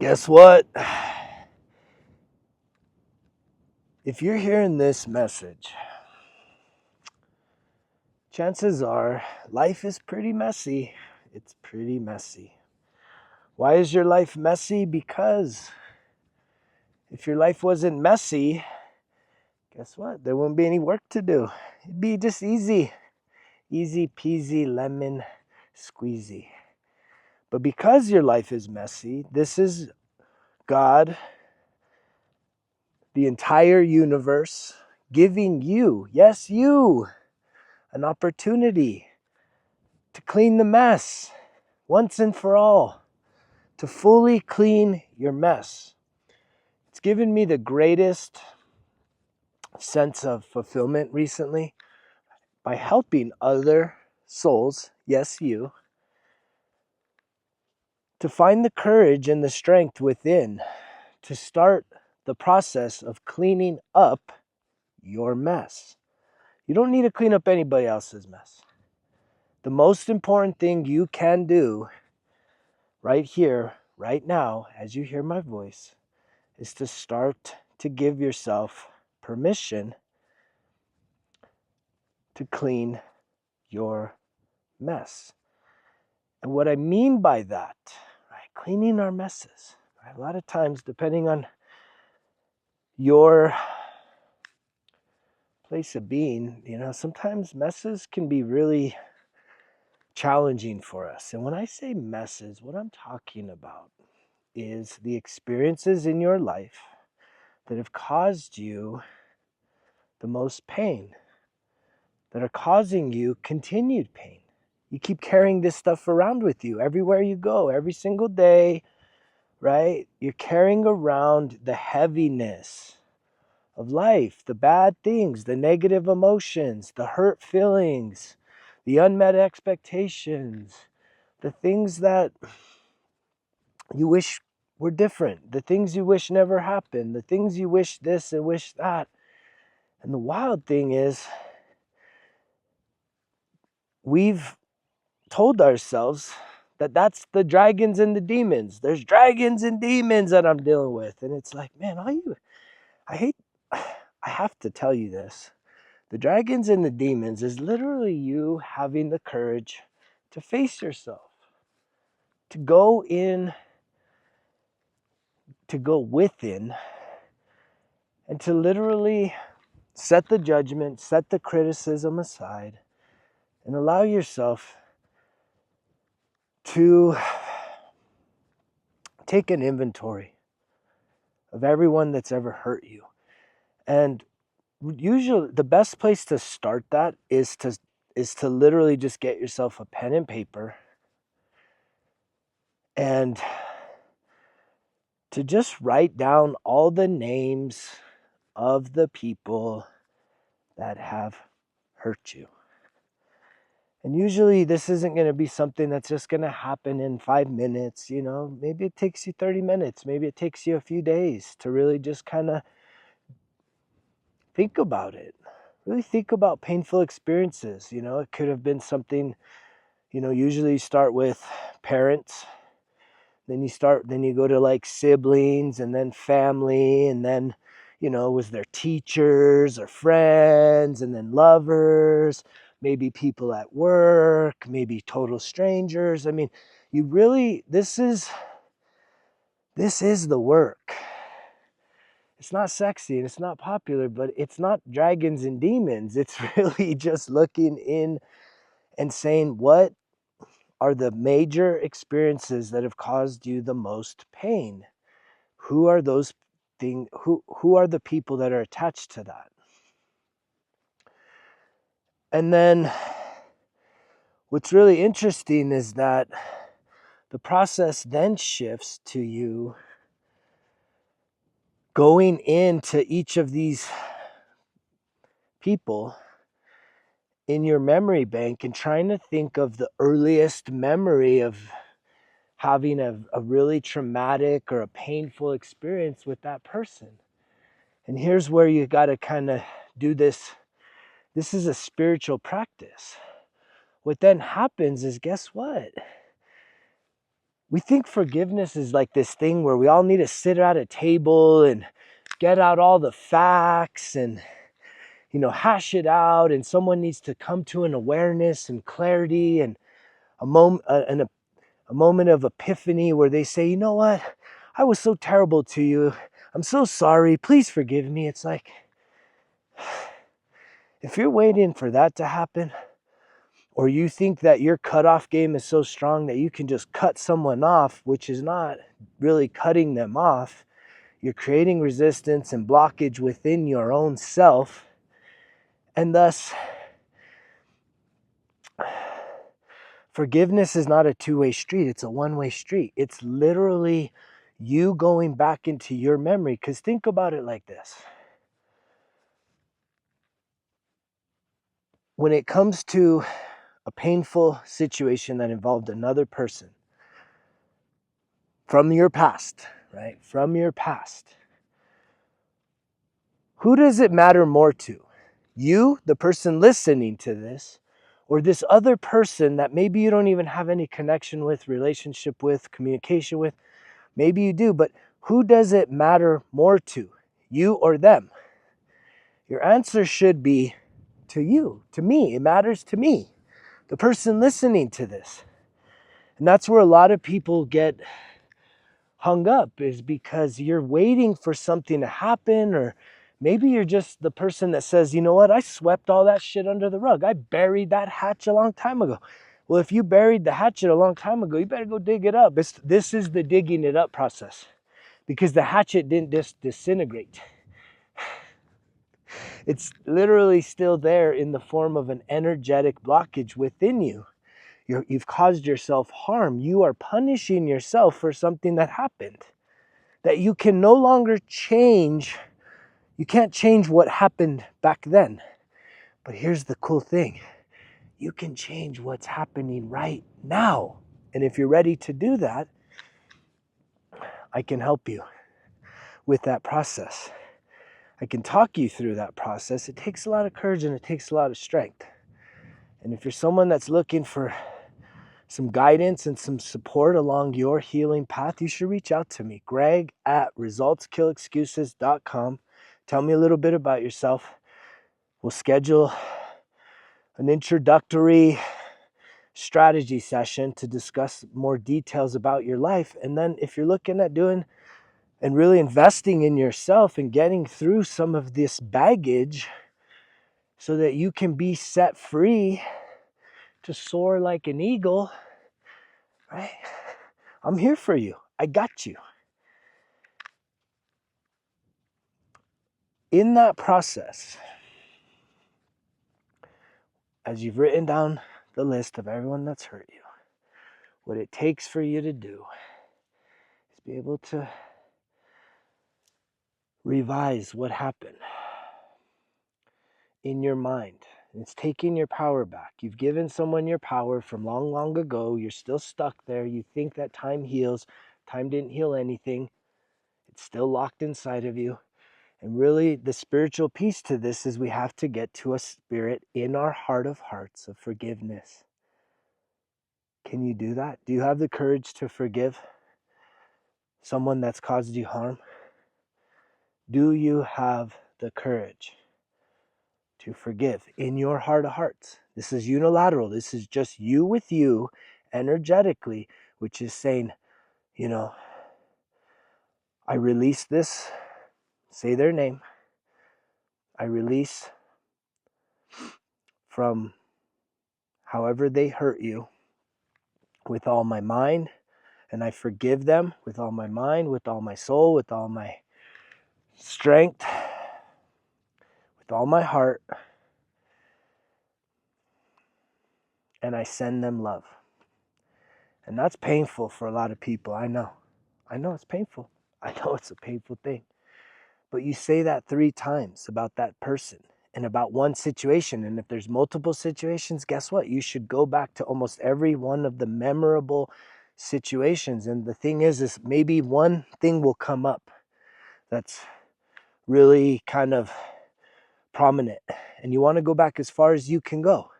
Guess what? If you're hearing this message, chances are life is pretty messy. It's pretty messy. Why is your life messy? Because if your life wasn't messy, guess what? There wouldn't be any work to do. It'd be just easy. Easy peasy lemon squeezy. But because your life is messy, this is God, the entire universe, giving you, yes, you, an opportunity to clean the mess once and for all, to fully clean your mess. It's given me the greatest sense of fulfillment recently by helping other souls, yes, you, to find the courage and the strength within to start the process of cleaning up your mess. You don't need to clean up anybody else's mess. The most important thing you can do right here, right now, as you hear my voice, is to start to give yourself permission to clean your mess. And what I mean by that, right, cleaning our messes, right, a lot of times, depending on your place of being, sometimes messes can be really challenging for us. And when I say messes, what I'm talking about is the experiences in your life that have caused you the most pain, that are causing you continued pain. You keep carrying this stuff around with you everywhere you go, every single day, right? You're carrying around the heaviness of life, the bad things, the negative emotions, the hurt feelings, the unmet expectations, the things that you wish were different, the things you wish never happened, the things you wish this and wish that. And the wild thing is, we've told ourselves that that's the dragons and the demons. There's dragons and demons that I'm dealing with. And it's like, man, I have to tell you this. The dragons and the demons is literally you having the courage to face yourself, to go in, to go within, and to literally set the judgment, set the criticism aside, and allow yourself to take an inventory of everyone that's ever hurt you. And usually the best place to start that is to literally just get yourself a pen and paper and to just write down all the names of the people that have hurt you. And usually this isn't going to be something that's just going to happen in 5 minutes, maybe it takes you 30 minutes, maybe it takes you a few days to really just kind of think about it. Really think about painful experiences. It could have been something, usually you start with parents, then you go to like siblings and then family, and then, was there teachers or friends, and then lovers, maybe people at work, maybe total strangers. I mean, this is the work. It's not sexy and it's not popular, but it's not dragons and demons. It's really just looking in and saying, what are the major experiences that have caused you the most pain? Who are those things? Who are the people that are attached to that? And then what's really interesting is that the process then shifts to you going into each of these people in your memory bank and trying to think of the earliest memory of having a really traumatic or a painful experience with that person. And here's where you got to kind of do this. This is a spiritual practice. What then happens is, guess what? We think forgiveness is like this thing where we all need to sit at a table and get out all the facts and, hash it out, and someone needs to come to an awareness and clarity and a moment, a moment of epiphany where they say, you know what, I was so terrible to you. I'm so sorry. Please forgive me. It's like, if you're waiting for that to happen, or you think that your cutoff game is so strong that you can just cut someone off, which is not really cutting them off, you're creating resistance and blockage within your own self. And thus, forgiveness is not a two-way street. It's a one-way street. It's literally you going back into your memory. Because think about it like this. When it comes to a painful situation that involved another person from your past, right? From your past, who does it matter more to? You, the person listening to this, or this other person that maybe you don't even have any connection with, relationship with, communication with? Maybe you do, but who does it matter more to? You or them? Your answer should be to you, to me. It matters to me, the person listening to this. And that's where a lot of people get hung up, is because you're waiting for something to happen, or maybe you're just the person that says, you know what, I swept all that shit under the rug. I buried that hatch a long time ago. Well, if you buried the hatchet a long time ago, you better go dig it up. This is the digging it up process, because the hatchet didn't disintegrate. It's literally still there in the form of an energetic blockage within you. You've caused yourself harm. You are punishing yourself for something that happened that you can no longer change. You can't change what happened back then. But here's the cool thing. You can change what's happening right now. And if you're ready to do that, I can help you with that process. I can talk you through that process. It takes a lot of courage and it takes a lot of strength. And if you're someone that's looking for some guidance and some support along your healing path, you should reach out to me, greg@resultskillexcuses.com. Tell me a little bit about yourself. We'll schedule an introductory strategy session to discuss more details about your life. And then if you're looking at doing and really investing in yourself and getting through some of this baggage so that you can be set free to soar like an eagle, right? I'm here for you. I got you. In that process, as you've written down the list of everyone that's hurt you, what it takes for you to do is be able to revise what happened in your mind. It's taking your power back. You've given someone your power from long, long ago. You're still stuck there. You think that time heals. Time didn't heal anything. It's still locked inside of you. And really, the spiritual piece to this is we have to get to a spirit in our heart of hearts of forgiveness. Can you do that? Do you have the courage to forgive someone that's caused you harm? Do you have the courage to forgive in your heart of hearts? This is unilateral. This is just you with you energetically, which is saying, I release this. Say their name. I release from however they hurt you with all my mind, and I forgive them with all my mind, with all my soul, with all my strength, with all my heart, and I send them love. And that's painful for a lot of people. I know it's painful. I know it's a painful thing. But you say that 3 times about that person and about one situation. And if there's multiple situations, guess what? You should go back to almost every one of the memorable situations. And the thing is maybe one thing will come up that's really kind of prominent. And you want to go back as far as you can go.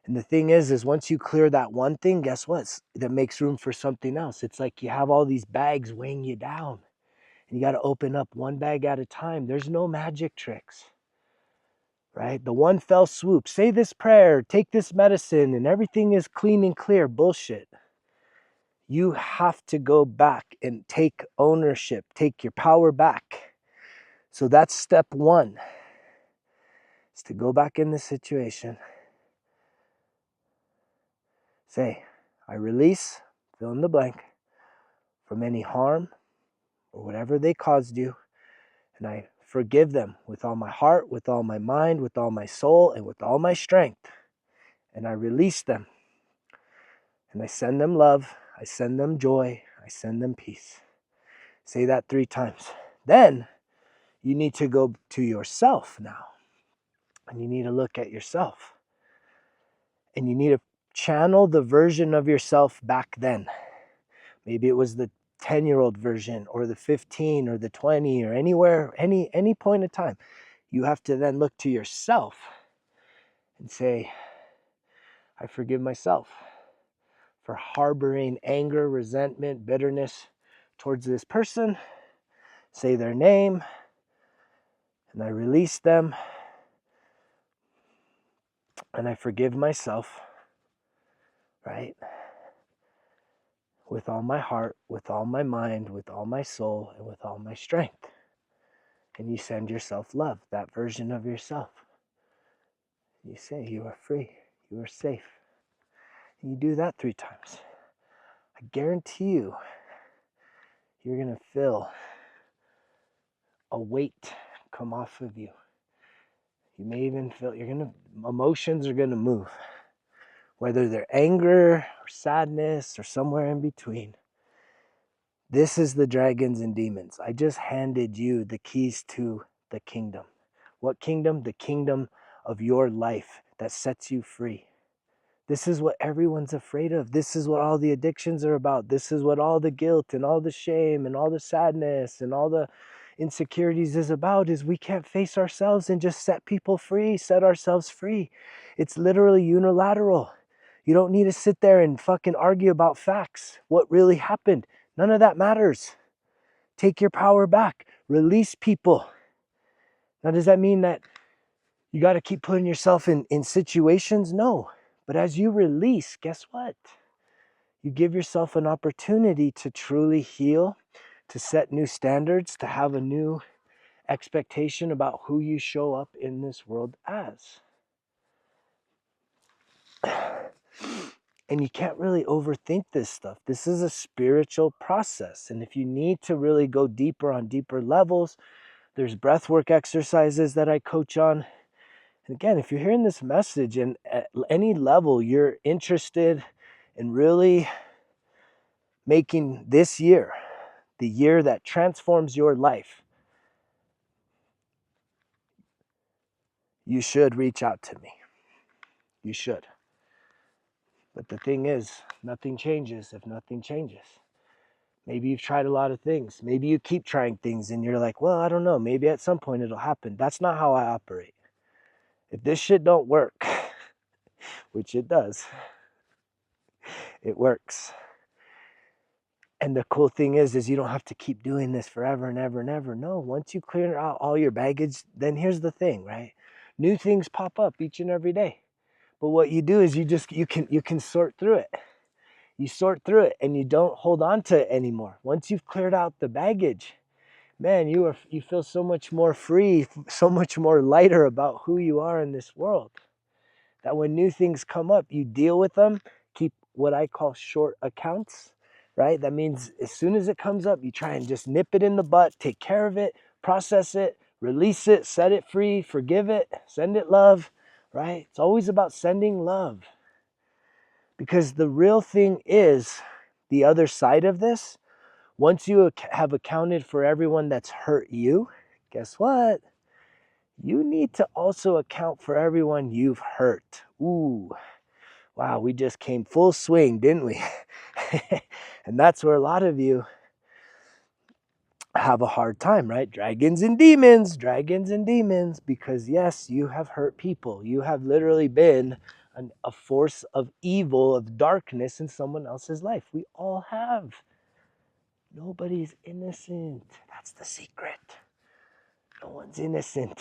And the thing is once you clear that one thing, guess what? That makes room for something else. It's like you have all these bags weighing you down. And you got to open up one bag at a time. There's no magic tricks, right? The one fell swoop. Say this prayer, take this medicine, and everything is clean and clear. Bullshit. You have to go back and take ownership, take your power back. So that's step one, is to go back in the situation. Say, I release, fill in the blank, from any harm or whatever they caused you, and I forgive them with all my heart, with all my mind, with all my soul, and with all my strength. And I release them. And I send them love, I send them joy, I send them peace. Say that 3 times. Then you need to go to yourself now. And you need to look at yourself. And you need to channel the version of yourself back then. Maybe it was the 10-year-old version or the 15 or the 20 or anywhere, any point in time. You have to then look to yourself and say, I forgive myself for harboring anger, resentment, bitterness towards this person. Say their name, and I release them, and I forgive myself, right? With all my heart, with all my mind, with all my soul, and with all my strength. And you send yourself love, that version of yourself. You say, you are free, you are safe. And you do that 3 times. I guarantee you, you're going to feel a weight come off of you. You may even feel emotions are going to move. Whether they're anger or sadness or somewhere in between. This is the dragons and demons. I just handed you the keys to the kingdom. What kingdom? The kingdom of your life that sets you free. This is what everyone's afraid of. This is what all the addictions are about. This is what all the guilt and all the shame and all the sadness and all the insecurities is about, is we can't face ourselves and just set people free, set ourselves free. It's literally unilateral. You don't need to sit there and fucking argue about facts. What really happened? None of that matters. Take your power back. Release people. Now, does that mean that you got to keep putting yourself in situations? No. But as you release, guess what? You give yourself an opportunity to truly heal, to set new standards, to have a new expectation about who you show up in this world as. And you can't really overthink this stuff. This is a spiritual process. And if you need to really go deeper on deeper levels, there's breathwork exercises that I coach on. And again, if you're hearing this message and at any level you're interested in really making this year the year that transforms your life, you should reach out to me. You should. But the thing is, nothing changes if nothing changes. Maybe you've tried a lot of things. Maybe you keep trying things and you're like, well, I don't know. Maybe at some point it'll happen. That's not how I operate. If this shit don't work, which it does, it works. And the cool thing is you don't have to keep doing this forever and ever and ever. No, once you clear out all your baggage, then here's the thing, right? New things pop up each and every day. But what you do is you can sort through it. You sort through it and you don't hold on to it anymore. Once you've cleared out the baggage, man, you feel so much more free, so much more lighter about who you are in this world. That when new things come up, you deal with them, keep what I call short accounts, right? That means as soon as it comes up, you try and just nip it in the butt, take care of it, process it, release it, set it free, forgive it, send it love, right? It's always about sending love. Because the real thing is, the other side of this, once you have accounted for everyone that's hurt you, guess what? You need to also account for everyone you've hurt. Ooh, wow, we just came full swing, didn't we? And that's where a lot of you have a hard time, right? Dragons and demons, because yes, you have hurt people. You have literally been a force of evil, of darkness in someone else's life. We all have. Nobody's innocent. That's the secret. No one's innocent.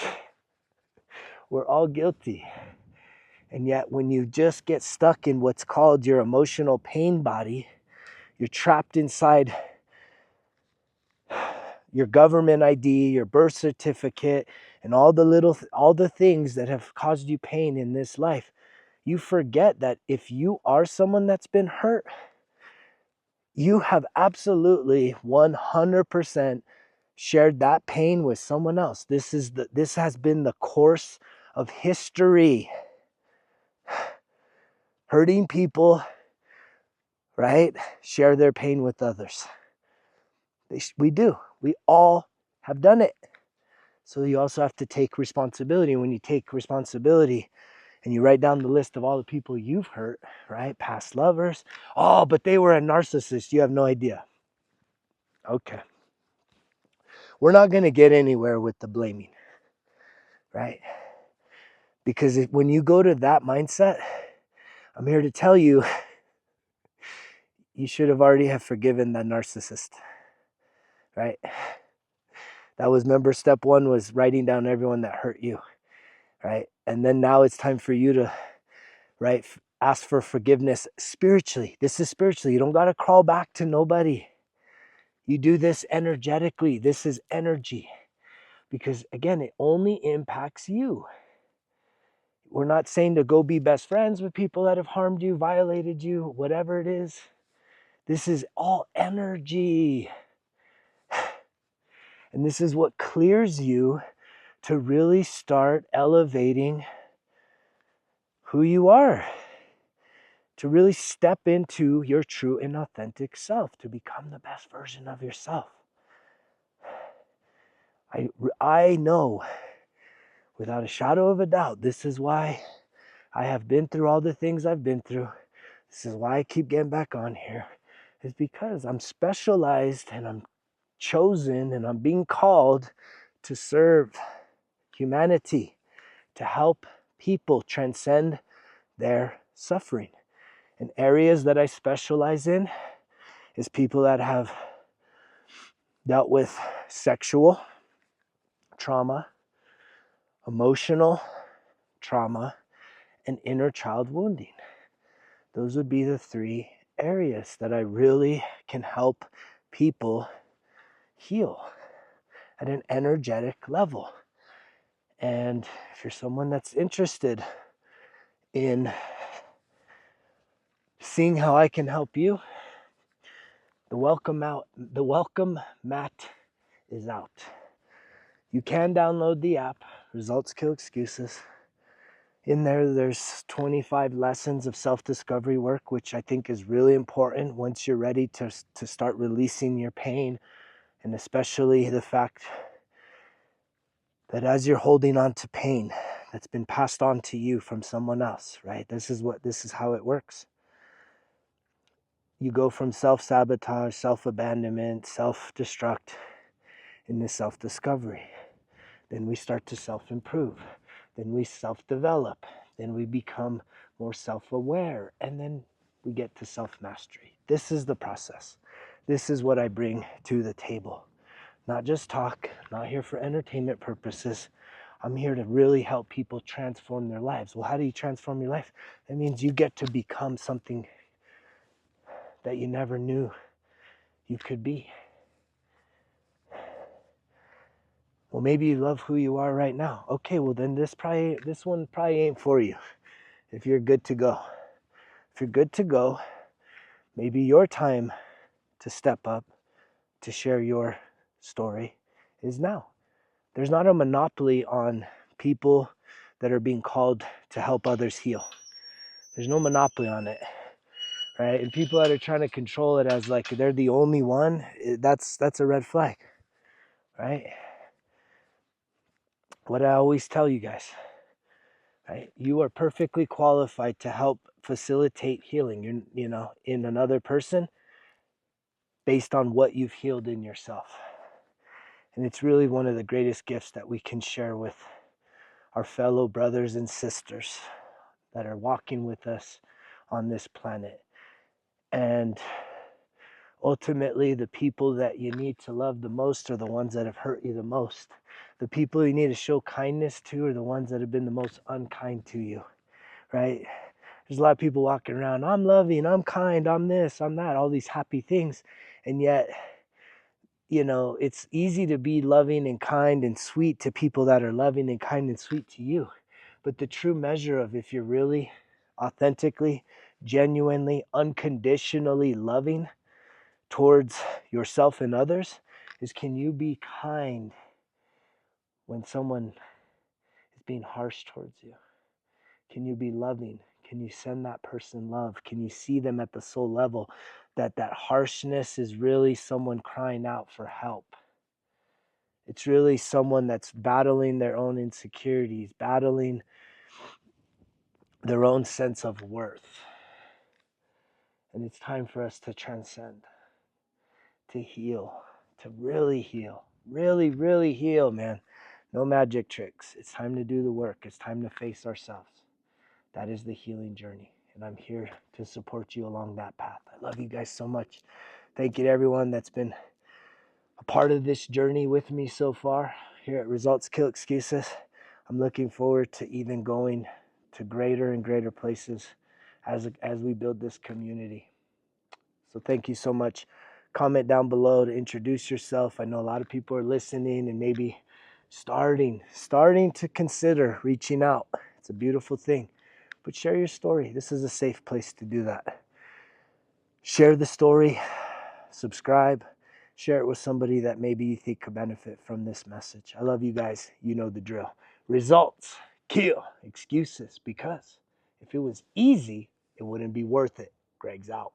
We're all guilty. And yet when you just get stuck in what's called your emotional pain body, you're trapped inside your government ID, your birth certificate, and all the things that have caused you pain in this life. You forget that if you are someone that's been hurt, you have absolutely 100% shared that pain with someone else. This has been the course of history. Hurting people, right, share their pain with others. We do. We all have done it. So you also have to take responsibility. When you take responsibility and you write down the list of all the people you've hurt, right? Past lovers. Oh, but they were a narcissist. You have no idea. Okay. We're not going to get anywhere with the blaming, right? Because when you go to that mindset, I'm here to tell you, you should have already have forgiven that narcissist, right? That was, remember, step one was writing down everyone that hurt you, right? And then now it's time for you to, right, ask for forgiveness spiritually. This is spiritually. You don't got to crawl back to nobody. You do this energetically. This is energy. Because again, it only impacts you. We're not saying to go be best friends with people that have harmed you, violated you, whatever it is. This is all energy. And this is what clears you to really start elevating who you are, to really step into your true and authentic self, to become the best version of yourself. I know without a shadow of a doubt, this is why I have been through all the things I've been through. This is why I keep getting back on here. Is because I'm specialized and I'm chosen and I'm being called to serve humanity, to help people transcend their suffering. And areas that I specialize in is people that have dealt with sexual trauma, emotional trauma, and inner child wounding. Those would be the three areas that I really can help people heal at an energetic level. And if you're someone that's interested in seeing how I can help you, the welcome mat is out. You can download the app, Results Kill Excuses. In there, there's 25 lessons of self-discovery work, which I think is really important once you're ready to start releasing your pain, and especially the fact that as you're holding on to pain that's been passed on to you from someone else, right? This is how it works. You go from self-sabotage, self-abandonment, self-destruct into self-discovery. Then we start to self-improve. Then we self-develop. Then we become more self-aware. And then we get to self-mastery. This is the process. This is what I bring to the table. Not just talk, not here for entertainment purposes. I'm here to really help people transform their lives. Well, how do you transform your life? That means you get to become something that you never knew you could be. Well, maybe you love who you are right now. Okay, well then this one probably ain't for you if you're good to go. If you're good to go, maybe your time to step up, to share your story is now. There's not a monopoly on people that are being called to help others heal. There's no monopoly on it, right? And people that are trying to control it as like they're the only one, that's a red flag, right? What I always tell you guys, right? You are perfectly qualified to help facilitate healing, in another person based on what you've healed in yourself. And it's really one of the greatest gifts that we can share with our fellow brothers and sisters that are walking with us on this planet. And ultimately, the people that you need to love the most are the ones that have hurt you the most. The people you need to show kindness to are the ones that have been the most unkind to you, right? There's a lot of people walking around, I'm loving, I'm kind, I'm this, I'm that, all these happy things. And yet, it's easy to be loving and kind and sweet to people that are loving and kind and sweet to you. But the true measure of if you're really authentically, genuinely, unconditionally loving towards yourself and others is, can you be kind when someone is being harsh towards you? Can you be loving? Can you send that person love? Can you see them at the soul level that harshness is really someone crying out for help? It's really someone that's battling their own insecurities, battling their own sense of worth. And it's time for us to transcend, to heal, to really heal, really, really heal, man. No magic tricks. It's time to do the work. It's time to face ourselves. That is the healing journey. And I'm here to support you along that path. I love you guys so much. Thank you to everyone that's been a part of this journey with me so far here at Results Kill Excuses. I'm looking forward to even going to greater and greater places as we build this community. So thank you so much. Comment down below to introduce yourself. I know a lot of people are listening and maybe starting to consider reaching out. It's a beautiful thing. But share your story. This is a safe place to do that. Share the story, subscribe, share it with somebody that maybe you think could benefit from this message. I love you guys. You know the drill. Results kill excuses, because if it was easy, it wouldn't be worth it. Greg's out.